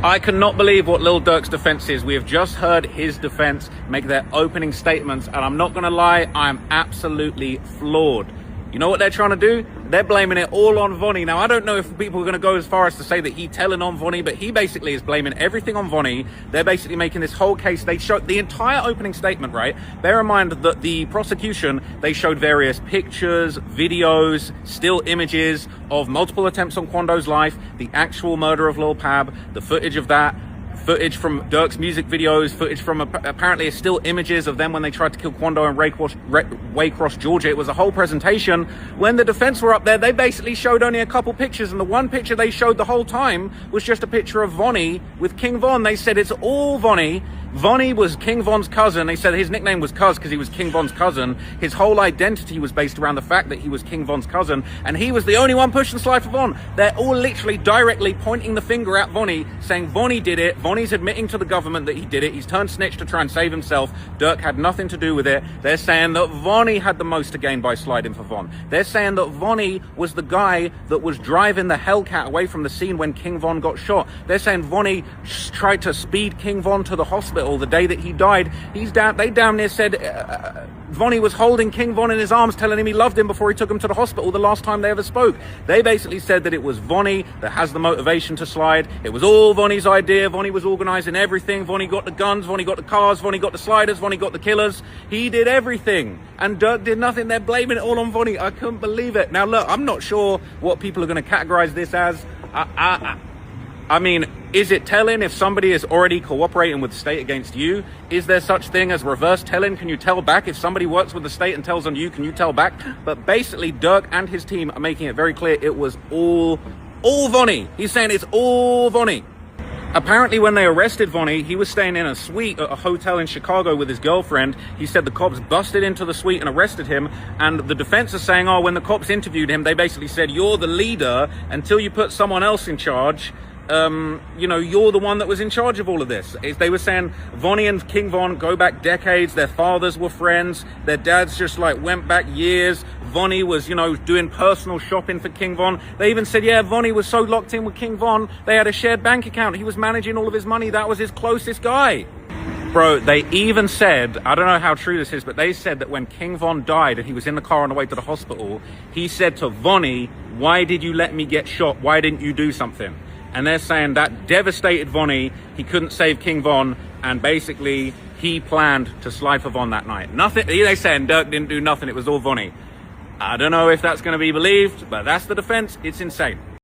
I cannot believe what Lil Durk's defense is. We have just heard his defense make their opening statements, and I'm not gonna lie, I'm absolutely floored. You know what they're trying to do? They're blaming it all on Vonni. Now, I don't know if people are going to go as far as to say that he telling on Vonni, but he basically is blaming everything on Vonni. They're basically making this whole case. They showed the entire opening statement, right? Bear in mind that the prosecution, they showed various pictures, videos, still images of multiple attempts on Quando's life, the actual murder of Lil Pab, the footage of that, footage from Durk's music videos, footage from apparently still images of them when they tried to kill Quando in Waycross, Georgia. It was a whole presentation. When the defense were up there, they basically showed only a couple pictures, and the one picture they showed the whole time was just a picture of Vonni with King Von. They said it's all Vonni. Vonni was King Von's cousin. They said his nickname was Cuz because he was King Von's cousin. His whole identity was based around the fact that he was King Von's cousin, and he was the only one pushing slide for Von. They're all literally directly pointing the finger at Vonni, saying Vonni did it. Vonni's admitting to the government that he did it. He's turned snitch to try and save himself. Durk had nothing to do with it. They're saying that Vonni had the most to gain by sliding for Von. They're saying that Vonni was the guy that was driving the Hellcat away from the scene when King Von got shot. They're saying Vonni tried to speed King Von to the hospital the day that he died. They down near said Vonni was holding King Von in his arms, telling him he loved him before he took him to the hospital the last time they ever spoke. They basically said that it was Vonni that has the motivation to slide. It was all Vonni's idea. Vonni was organizing everything. Vonni got the guns, Vonni got the cars, Vonni got the sliders, Vonni got the killers. He did everything, and Durk did nothing. They're blaming it all on Vonni. I couldn't believe it. Now look, I'm not sure what people are going to categorize this as. I mean, is it telling if somebody is already cooperating with the state against you? Is there such thing as reverse telling? Can you tell back? If somebody works with the state and tells on you, can you tell back? But basically, Durk and his team are making it very clear it was all Vonni. He's saying it's all Vonni. Apparently, when they arrested Vonni, he was staying in a suite at a hotel in Chicago with his girlfriend. He said the cops busted into the suite and arrested him. And the defense is saying, oh, when the cops interviewed him, they basically said, you're the leader until you put someone else in charge. You're the one that was in charge of all of this. They were saying Vonni and King Von go back decades. Their fathers were friends. Their dads just went back years. Vonni was, doing personal shopping for King Von. They even said, yeah, Vonni was so locked in with King Von, they had a shared bank account. He was managing all of his money. That was his closest guy. Bro, they even said, I don't know how true this is, but they said that when King Von died and he was in the car on the way to the hospital, he said to Vonni, why did you let me get shot? Why didn't you do something? And they're saying that devastated Vonni. He couldn't save King Von, and basically he planned to slide for Von that night. Nothing. They're saying Durk didn't do nothing. It was all Vonni. I don't know if that's going to be believed, but that's the defense. It's insane.